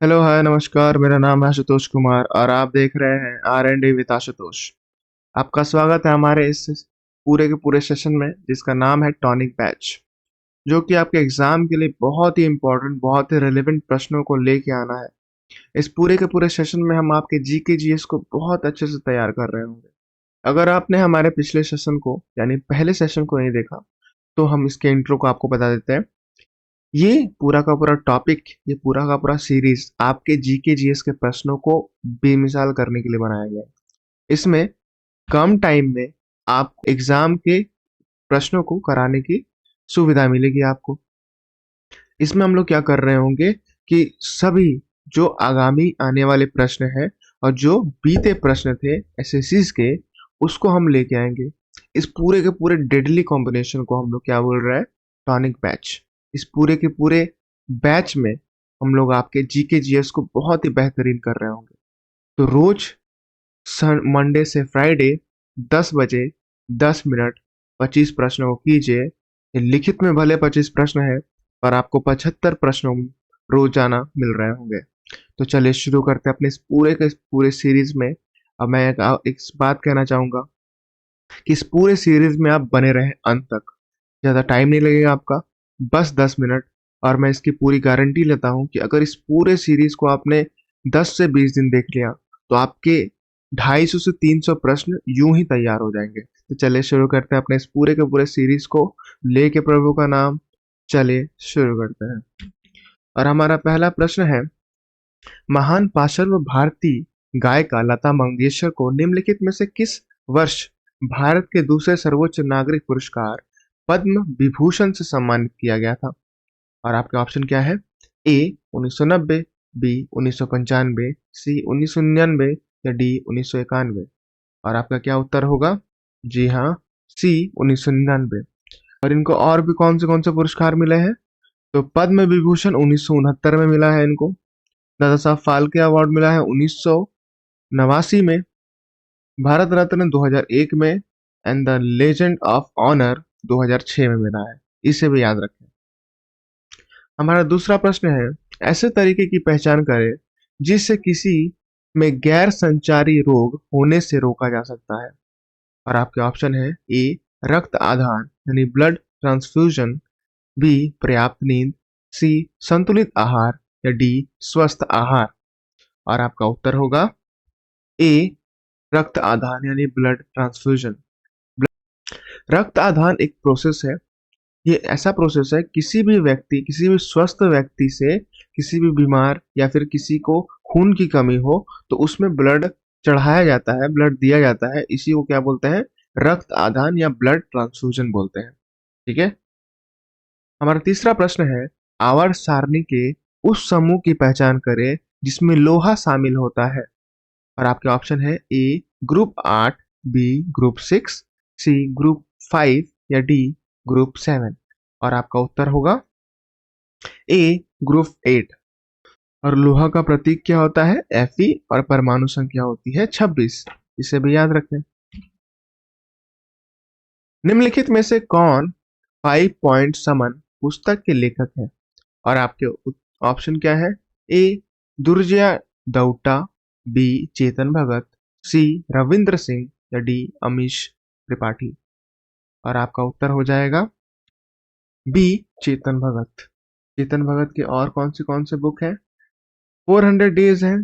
Hello hi नमस्कार। मेरा नाम है आशुतोष कुमार और आप देख रहे हैं R&D विद आशुतोष। आपका स्वागत है हमारे इस पूरे के पूरे सेशन में जिसका नाम है टॉनिक बैच, जो कि आपके एग्जाम के लिए बहुत ही इंपॉर्टेंट, बहुत ही रेलेवेंट प्रश्नों को लेके आना है। इस पूरे के पूरे सेशन में हम आपके जीके जीएस को बहुत अच्छे से तैयार कर रहे होंगे। अगर आपने हमारे पिछले सेशन को यानी पहले सेशन को नहीं देखा तो हम इसके इंट्रो को आपको बता देते हैं। ये पूरा का पूरा टॉपिक, ये पूरा का पूरा सीरीज आपके जीके जीएस के प्रश्नों को बेमिसाल करने के लिए बनाया गया है। इसमें कम टाइम में आप एग्जाम के प्रश्नों को कराने की सुविधा मिलेगी आपको। इसमें हम लोग क्या कर रहे होंगे कि सभी जो आगामी आने वाले प्रश्न हैं और जो बीते प्रश्न थे एसएससीज के, उसको हम लेके आएंगे। इस पूरे के पूरे डेडली कॉम्बिनेशन को हम लोग क्या बोल रहे हैं, टॉनिक बैच। इस पूरे के पूरे बैच में हम लोग आपके जीके जीएस को बहुत ही बेहतरीन कर रहे होंगे। तो रोज मंडे से फ्राइडे 10 बजे 10 मिनट 25 प्रश्नों को कीजिए। ये लिखित में भले 25 प्रश्न है पर आपको 75 प्रश्नों रोजाना मिल रहे होंगे। तो चलिए शुरू करते हैं अपने इस पूरे के पूरे सीरीज में। अब मैं एक बात कहना चाहूंगा कि इस पूरे सीरीज में आप बने रहें अंत तक। ज़्यादा टाइम नहीं लगेगा आपका, बस 10 मिनट। और मैं इसकी पूरी गारंटी लेता हूँ कि अगर इस पूरे सीरीज को आपने 10 से 20 दिन देख लिया तो आपके 250 से 300 प्रश्न यूं ही तैयार हो जाएंगे। तो चलिए शुरू करते हैं अपने इस पूरे के पूरे सीरीज को लेके प्रभु का नाम। चलिए शुरू करते हैं। और हमारा पहला प्रश्न है, महान पार्श्व भारतीय गायिका लता मंगेशकर को निम्नलिखित में से किस वर्ष भारत के दूसरे सर्वोच्च नागरिक पुरस्कार पद्म विभूषण से सम्मानित किया गया था? और आपके ऑप्शन क्या है? ए 1990, बी 1995, सी 1999 या डी 1991। और आपका क्या उत्तर होगा? जी हाँ, सी 1999। और इनको और भी कौन से पुरस्कार मिले हैं? तो पद्म विभूषण 1969 में मिला है इनको। दादा साहब फाल्के अवार्ड मिला है 1989 में। भारत रत्न 2001 में and the legend of honour 2006 में मिला है। इसे भी याद रखें। हमारा दूसरा प्रश्न है, ऐसे तरीके की पहचान करें जिससे किसी में गैर संचारी रोग होने से रोका जा सकता है। और आपके ऑप्शन है, ए रक्त आधान यानी ब्लड ट्रांसफ्यूजन, बी पर्याप्त नींद, सी संतुलित आहार या डी स्वस्थ आहार। और आपका उत्तर होगा ए रक्त आधान यानी ब्लड ट्रांसफ्यूजन। रक्त आधान एक प्रोसेस है। ये ऐसा प्रोसेस है, किसी भी स्वस्थ व्यक्ति से किसी भी बीमार या फिर किसी को खून की कमी हो तो उसमें ब्लड चढ़ाया जाता है, ब्लड दिया जाता है। इसी को क्या बोलते हैं? रक्त आदान या ब्लड ट्रांसफ्यूजन बोलते हैं। ठीक है। हमारा तीसरा प्रश्न है, आवर्त सारणी के उस समूह की पहचान करें जिसमें लोहा शामिल होता है। और आपके ऑप्शन है, A group 8, B group 6, C group 5 या डी ग्रुप 7। और आपका उत्तर होगा ए ग्रुप 8। और लोहा का प्रतीक क्या होता है? Fe। और परमाणु संख्या होती है 26। इसे भी याद रखें। निम्नलिखित में से कौन 5 पॉइंट समन पुस्तक के लेखक हैं? और आपके ऑप्शन क्या है? ए दुर्जया दाउटा, बी चेतन भगत, सी रविंद्र सिंह या डी अमीश त्रिपाठी। और आपका उत्तर हो जाएगा बी चेतन भगत। चेतन भगत के और कौन से बुक हैं? 400 डेज है,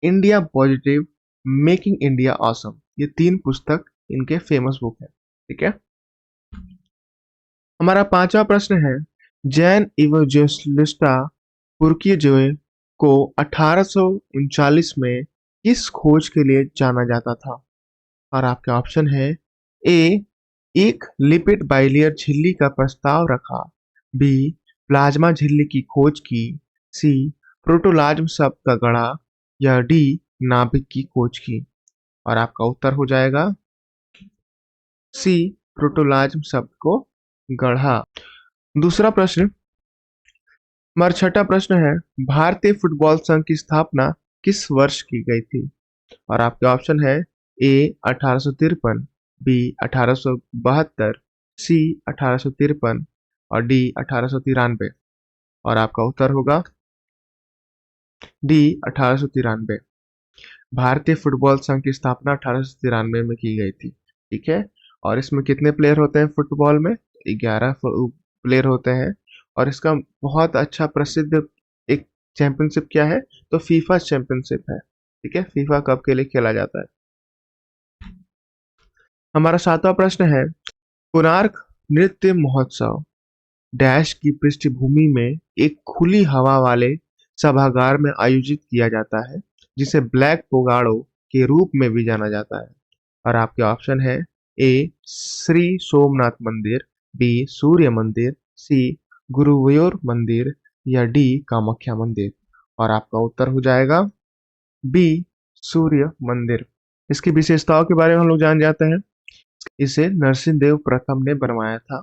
India positive, making India awesome. ये 3 पुस्तक इनके फेमस बुक है। ठीक है। हमारा पांचवा प्रश्न है, जैन इवेंजेलिस्टा पुरकीजोय को 1839 में किस खोज के लिए जाना जाता था? और आपके ऑप्शन है, ए एक लिपिड बाइलियर झिल्ली का प्रस्ताव रखा, बी प्लाज्मा झिल्ली की खोज की, सी प्रोटोप्लाज्म शब्द का गढ़ा या डी नाभिक की खोज की। और आपका उत्तर हो जाएगा सी प्रोटोप्लाज्म शब्द को गढ़ा। दूसरा प्रश्न, हमारा छठा प्रश्न है, भारतीय फुटबॉल संघ की स्थापना किस वर्ष की गई थी? और आपके ऑप्शन है, ए 1853, बी 1872, सी 1853 और डी 1893। और आपका उत्तर होगा डी 1893। भारतीय फुटबॉल संघ की स्थापना 1893 में की गई थी। ठीक है, और इसमें कितने प्लेयर होते हैं फुटबॉल में? 11 प्लेयर होते हैं। और इसका बहुत अच्छा प्रसिद्ध एक चैंपियनशिप क्या है? तो फीफा चैंपियनशिप है। ठीक है, फीफा कप के लिए खेला जाता है। हमारा 7वां प्रश्न है, कोणार्क नृत्य महोत्सव डैश की पृष्ठभूमि में एक खुली हवा वाले सभागार में आयोजित किया जाता है, जिसे ब्लैक पोगाड़ो के रूप में भी जाना जाता है। और आपके ऑप्शन है, ए श्री सोमनाथ मंदिर, बी सूर्य मंदिर, सी गुरुवायूर मंदिर, या डी कामाख्या मंदिर। और आपका उत्तर हो जाएगा बी सूर्य मंदिर। इसकी विशेषताओं के बारे में हम लोग जान जाते हैं। इसे नरसिंह देव प्रथम ने बनवाया था।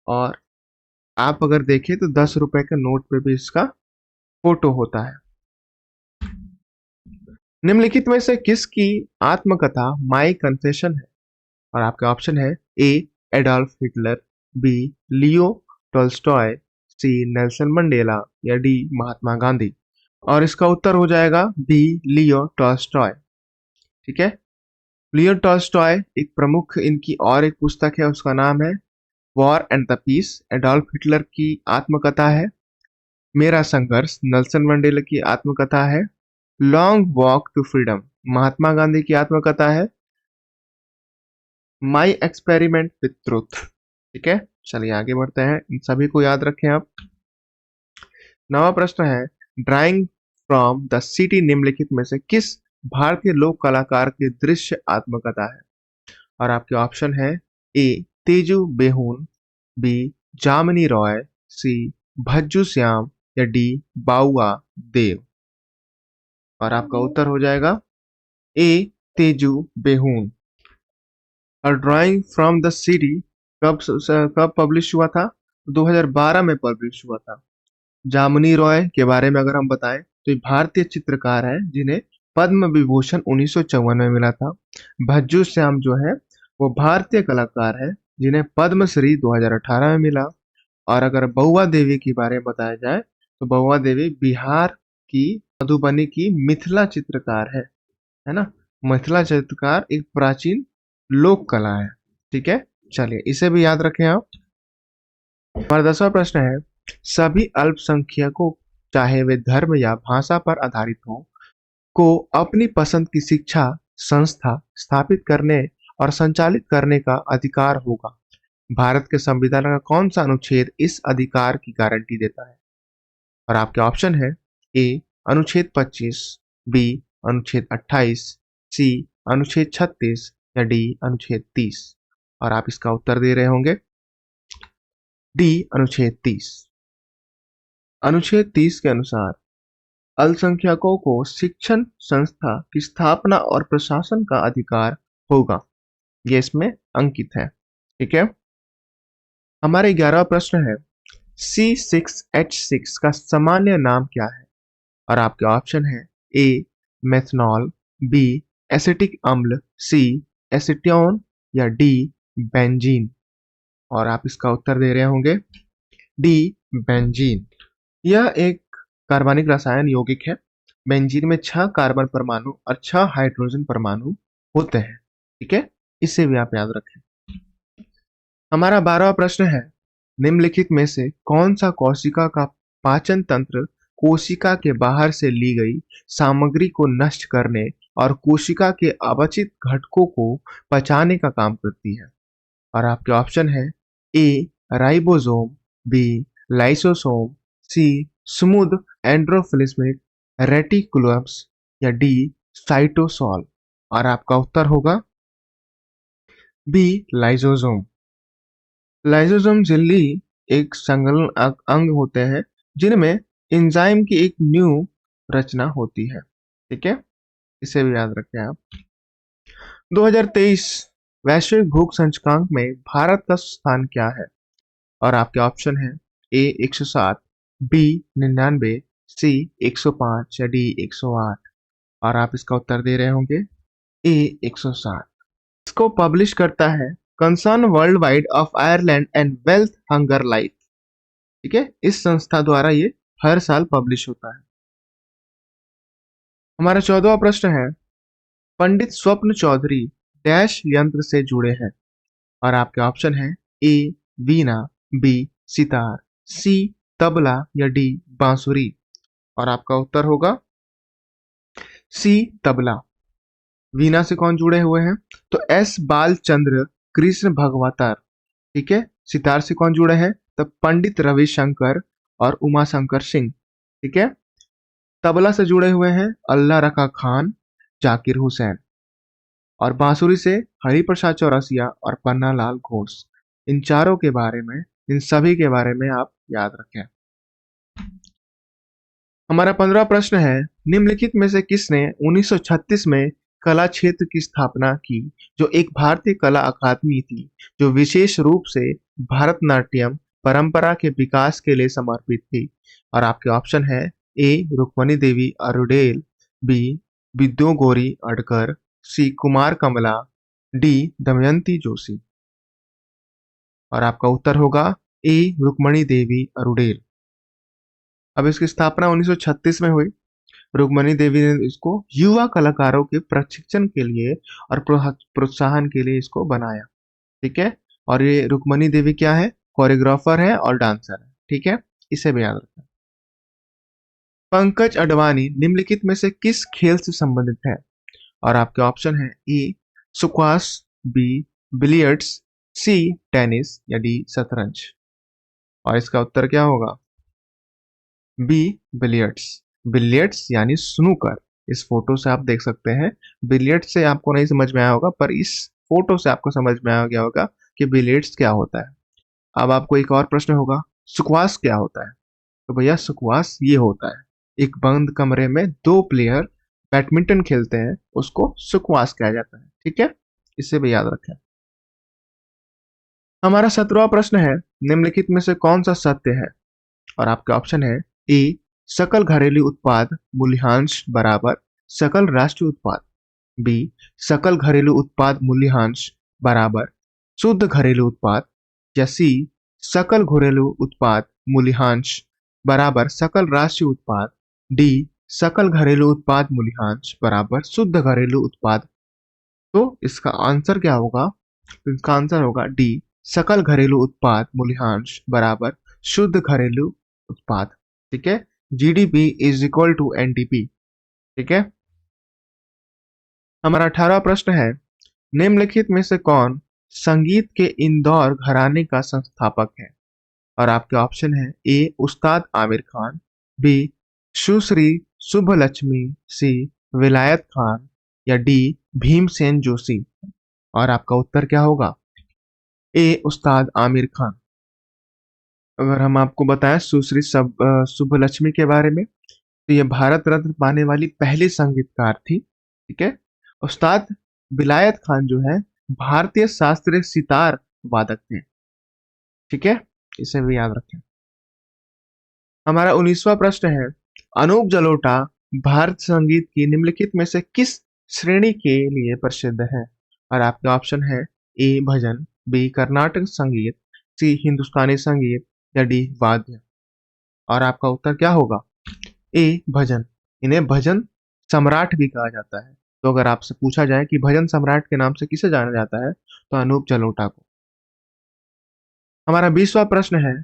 और आप अगर देखें तो 10 रुपए के नोट पे भी इसका फोटो होता है। निम्नलिखित में से किसकी आत्मकथा माई कन्फेशन है? और आपके ऑप्शन है, A Adolf Hitler, B Leo Tolstoy, C Nelson Mandela, या डी महात्मा गांधी। और इसका उत्तर हो जाएगा बी लियो टॉल्स्टॉय। ठीक है, लियो टॉल्स्टॉय एक प्रमुख इनकी और एक पुस्तक है, उसका नाम है war and the peace. Adolf Hitler की आत्मकथा है मेरा संघर्ष। नेल्सन मंडेला की आत्मकथा है long walk to freedom. Mahatma Gandhi की आत्मकथा है माई एक्सपेरिमेंट विथ ट्रूथ। ठीक है, चलिए आगे बढ़ते हैं, इन सभी को याद रखें आप। 9वां प्रश्न है, ड्राइंग फ्रॉम द सिटी निम्नलिखित में से किस भारतीय लोक कलाकार की दृश्य आत्मकथा है? और आपके ऑप्शन है, ए तेजू बेहून, बी जामिनी रॉय, सी भज्जू श्याम, या डी बाउआ देव। और आपका उत्तर हो जाएगा ए तेजू बेहून। और ड्राइंग फ्रॉम द सिटी कब पब्लिश हुआ था? 2012 में पब्लिश हुआ था। जामुनी रॉय के बारे में अगर हम बताएं तो ये भारतीय चित्रकार है जिन्हें पद्म विभूषण 1954 में मिला था। भज्जू श्याम जो है वो भारतीय कलाकार है जिन्हें पद्मश्री 2018 में मिला। और अगर बउआ देवी के बारे में बताया जाए तो बउआ देवी बिहार की मधुबनी की मिथिला चित्रकार है ना। मिथिला चित्रकार एक प्राचीन लोक कला है। ठीक है, चलिए इसे भी याद रखें आप। हमारा 10वां प्रश्न है, सभी अल्पसंख्यकों चाहे वे धर्म या भाषा पर आधारित हो को अपनी पसंद की शिक्षा संस्था स्थापित करने और संचालित करने का अधिकार होगा। भारत के संविधान का कौन सा अनुच्छेद इस अधिकार की गारंटी देता है? और आपके ऑप्शन है, ए अनुच्छेद 25, बी अनुच्छेद 28, सी अनुच्छेद 36, या डी अनुच्छेद 30। और आप इसका उत्तर दे रहे होंगे डी अनुच्छेद 30। अनुच्छेद 30 के अनुसार अल्पसंख्यकों को शिक्षण संस्था की स्थापना और प्रशासन का अधिकार होगा। ये इसमें अंकित है। ठीक है, हमारा 11वां प्रश्न है, C6H6 का सामान्य नाम क्या है? और आपके ऑप्शन है, ए मेथनॉल, बी एसिटिक अम्ल, सी एसिटोन, या डी बेंजीन। और आप इसका उत्तर दे रहे होंगे डी बेंजीन। यह एक कार्बनिक रसायन यौगिक है। बेंजीन में 6 कार्बन परमाणु और 6 हाइड्रोजन परमाणु होते हैं। ठीक है, इसे भी आप याद रखें। हमारा 12वां प्रश्न है, निम्नलिखित में से कौन सा कोशिका का पाचन तंत्र कोशिका के बाहर से ली गई सामग्री को नष्ट करने और कोशिका के अवांछित घटकों को पचाने का काम करती है? और आपके ऑप्शन है, A ribosome, B lysosome, C smooth endoplasmic reticulums, या डी साइटोसोल। और आपका उत्तर होगा बी लाइसोसोम। लाइसोसोम झिल्ली एक संलग्न अंग होते हैं जिनमें एंजाइम की एक न्यू रचना होती है। ठीक है, इसे भी याद रखें आप। 2023 वैश्विक भूख सूचकांक में भारत का स्थान क्या है? और आपके ऑप्शन है, ए 107, बी 99, सी 105, या डी 108। और आप इसका उत्तर दे रहे होंगे ए 107। इसको पब्लिश करता है concern world wide of Ireland and wealth hunger life. ठीक है, इस संस्था द्वारा ये हर साल पब्लिश होता है। हमारा 14वां प्रश्न है, पंडित स्वप्न चौधरी डैश यंत्र से जुड़े हैं। और आपके ऑप्शन है ए वीणा, बी सितार, सी तबला या डी बांसुरी। और आपका उत्तर होगा सी तबला। वीणा से कौन जुड़े हुए हैं? तो एस बालचंद्र कृष्ण भगवतार। ठीक है। सितार से कौन जुड़े हैं? तो पंडित रविशंकर और उमा शंकर सिंह। ठीक है। तबला से जुड़े हुए हैं अल्लाह रखा खान, जाकिर हुसैन। और बांसुरी से हरिप्रसाद चौरसिया और पन्नालाल घोष। इन चारों के बारे में, इन सभी के बारे में आप याद रखें। हमारा 15वां प्रश्न है, निम्नलिखित में से किसने 1936 में कला क्षेत्र की स्थापना की, जो एक भारतीय कला अकादमी थी जो विशेष रूप से भरतनाट्यम परंपरा के विकास के लिए समर्पित थी। और आपके ऑप्शन है ए रुक्मणी देवी अरुडेल, बी विद्यो गौरी अडकर, सी कुमार कमला, डी दमयंती जोशी। और आपका उत्तर होगा ए रुक्मणी देवी अरुडेल। अब इसकी स्थापना 1936 में हुई। रुक्मणी देवी ने इसको युवा कलाकारों के प्रशिक्षण के लिए और प्रोत्साहन के लिए इसको बनाया। ठीक है। और ये रुक्मणी देवी क्या है? कोरियोग्राफर है और डांसर है। ठीक है। इसे भी याद रखें। पंकज अडवाणी निम्नलिखित में से किस खेल से संबंधित है? और आपके ऑप्शन है A squash, B billiards, C tennis या डी शतरंज। और इसका उत्तर क्या होगा? B billiards. बिलियर्ड्स यानी स्नूकर। इस फोटो से आप देख सकते हैं। बिलियर्ड्स से आपको नहीं समझ में आया होगा, पर इस फोटो से आपको समझ में आ गया होगा कि बिलियर्ड्स क्या होता है। अब आपको एक और प्रश्न होगा, स्क्वाश क्या होता है? तो भैया स्क्वाश ये होता है, एक बंद कमरे में दो प्लेयर बैडमिंटन खेलते हैं, उसको स्क्वाश कहा जाता है। ठीक है। इसे भी याद रखें। हमारा 17वां प्रश्न है, निम्नलिखित में से कौन सा सत्य है? और आपके ऑप्शन है ए सकल घरेलू उत्पाद मूल्यांश बराबर सकल राष्ट्रीय उत्पाद, बी सकल घरेलू उत्पाद मूल्यांश बराबर शुद्ध घरेलू उत्पाद, या सी सकल घरेलू उत्पाद मूल्यांश बराबर सकल राष्ट्रीय उत्पाद, डी सकल घरेलू उत्पाद मूल्यांश बराबर शुद्ध घरेलू उत्पाद। तो इसका आंसर क्या होगा? तो इसका आंसर होगा डी सकल घरेलू उत्पाद मूल्यांश बराबर शुद्ध घरेलू उत्पाद। ठीक है। GDP is equal to NDP. ठीक है। हमारा 18वां प्रश्न है, निम्नलिखित में से कौन संगीत के इंदौर घराने का संस्थापक है? और आपके ऑप्शन है ए उस्ताद आमिर खान, बी सुश्री शुभलक्ष्मी, सी विलायत खान या डी भीमसेन जोशी। और आपका उत्तर क्या होगा? ए उस्ताद आमिर खान। अगर हम आपको बताएं सुश्री शुभलक्ष्मी के बारे में, तो ये भारत रत्न पाने वाली पहली संगीतकार थी। ठीक है। उस्ताद विलायत खान जो है भारतीय शास्त्रीय सितार वादक थे। ठीक है। इसे भी याद रखें। हमारा 19वां प्रश्न है, अनूप जलोटा भारत संगीत की निम्नलिखित में से किस श्रेणी के लिए प्रसिद्ध है? और आपके ऑप्शन है ए भजन, बी कर्नाटक संगीत, सी हिंदुस्तानी संगीत या डी वाद्य। और आपका उत्तर क्या होगा? ए भजन। इन्हें भजन सम्राट भी कहा जाता है। तो अगर आपसे पूछा जाए कि भजन सम्राट के नाम से किसे जाना जाता है, तो अनूप जलोटा को। हमारा 20वां प्रश्न है,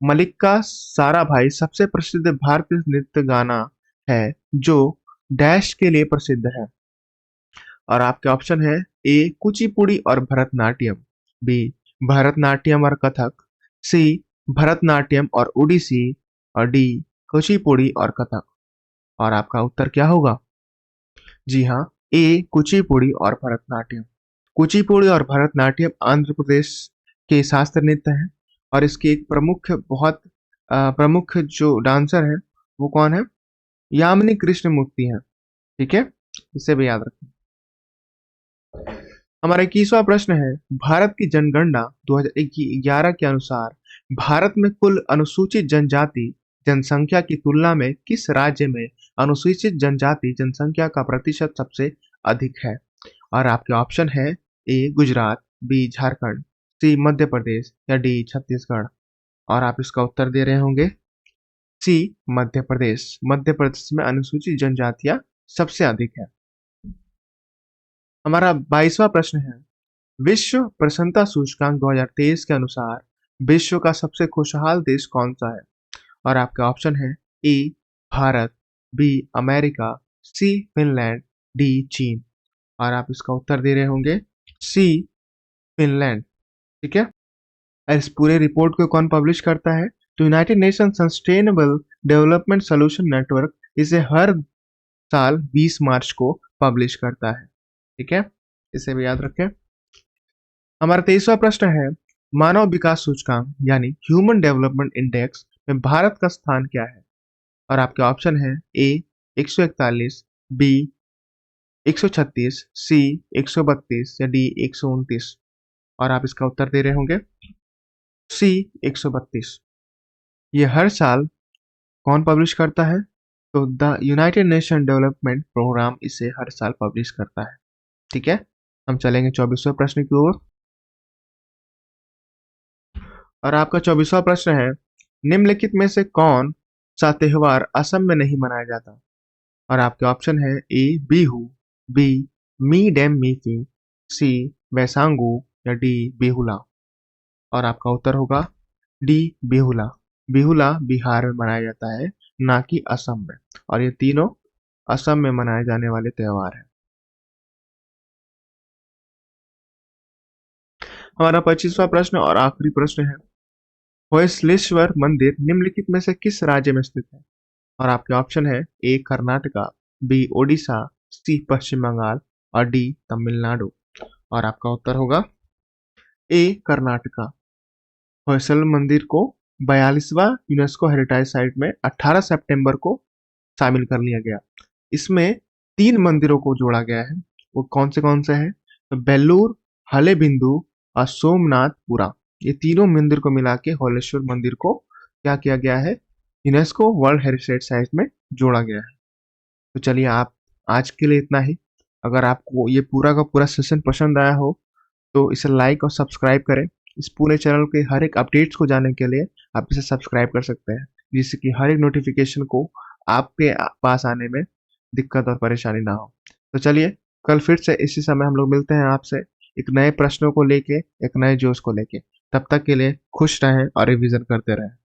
मलिक्का साराभाई सबसे प्रसिद्ध भारतीय नृत्य गाना है जो डैश के लिए प्रसिद्ध है? और आपके ऑप्शन है ए कुचिपुड़ी और भरतनाट्यम, बी भरतनाट्यम और कथक, सी भरतनाट्यम और ओडिसी, और डी कुचिपुड़ी और कथक। और आपका उत्तर क्या होगा? जी हाँ, ए कुचिपुड़ी और भरतनाट्यम। कुचिपुड़ी और भरतनाट्यम आंध्र प्रदेश के शास्त्रीय नृत्य हैं। और इसके एक बहुत प्रमुख जो डांसर है वो कौन है? यामिनी कृष्णमूर्ति हैं। ठीक है। इसे भी याद रखें। हमारा 21वां प्रश्न है, भारत की जनगणना 2011 के अनुसार भारत में कुल अनुसूचित जनजाति जनसंख्या की तुलना में किस राज्य में अनुसूचित जनजाति जनसंख्या का प्रतिशत सबसे अधिक है? और आपके ऑप्शन है ए गुजरात, बी झारखंड, सी मध्य प्रदेश या डी छत्तीसगढ़। और आप इसका उत्तर दे रहे होंगे सी मध्य प्रदेश। मध्य प्रदेश में अनुसूचित जनजातियां सबसे अधिक है। हमारा 22वां प्रश्न है, विश्व प्रसन्नता सूचकांक 2023 के अनुसार विश्व का सबसे खुशहाल देश कौन सा है? और आपके ऑप्शन है ए भारत, बी अमेरिका, सी फिनलैंड, डी चीन। और आप इसका उत्तर दे रहे होंगे सी फिनलैंड। ठीक है। और इस पूरे रिपोर्ट को कौन पब्लिश करता है? तो United nation sustainable development solution network इसे हर साल 20 मार्च को पब्लिश करता है। ठीक है, इसे भी याद रखें। हमारा 23वां प्रश्न है, मानव विकास सूचकांक यानी ह्यूमन डेवलपमेंट इंडेक्स में भारत का स्थान क्या है? और आपके ऑप्शन है ए 141, बी 136, सी 132 या डी 129। और आप इसका उत्तर दे रहे होंगे सी 132। ये हर साल कौन पब्लिश करता है? तो the United Nation Development Programme इसे हर साल पब्लिश करता है। ठीक है, हम चलेंगे 24वें प्रश्न की ओर। और आपका 24वां प्रश्न है, निम्नलिखित में से कौन सा त्योहार असम में नहीं मनाया जाता? और आपके ऑप्शन है ए बिहू, बी मी डैम मीफी, सी वैसांगू या डी बिहुला। और आपका उत्तर होगा डी बिहुला। बिहुला बिहार में मनाया जाता है, ना कि असम में। और ये तीनों असम में मनाए जाने वाले त्योहार हैं। हमारा 25वां प्रश्न और आखिरी प्रश्न है, होयसलेश्वर मंदिर निम्नलिखित में से किस राज्य में स्थित है? और आपके ऑप्शन है ए कर्नाटका, बी ओडिशा, सी पश्चिम बंगाल और डी तमिलनाडु। और आपका उत्तर होगा ए कर्नाटका। होयसल मंदिर को 42वां यूनेस्को हेरिटेज साइट में 18 सितंबर को शामिल कर लिया गया। इसमें 3 मंदिरों को जोड़ा गया है। वो कौन से हैं? तो बेल्लूर, हलेबिंदु और सोमनाथपुरा। ये तीनों मंदिर को मिला के होलेश्वर मंदिर को क्या किया गया है? यूनेस्को वर्ल्ड हेरिटेज साइट में जोड़ा गया है। तो चलिए, आप आज के लिए इतना ही। अगर आपको ये पूरा का पूरा सेशन पसंद आया हो तो इसे लाइक और सब्सक्राइब करें। इस पूरे चैनल के हर एक अपडेट्स को जानने के लिए आप इसे सब्सक्राइब कर सकते हैं, जिससे कि हर एक नोटिफिकेशन को आपके पास आने में दिक्कत और परेशानी ना हो। तो चलिए, कल फिर से इसी समय हम लोग मिलते हैं आपसे एक नए प्रश्नों को लेके, एक नए जोश को लेके। तब तक के लिए खुश रहें और रिवीजन करते रहें।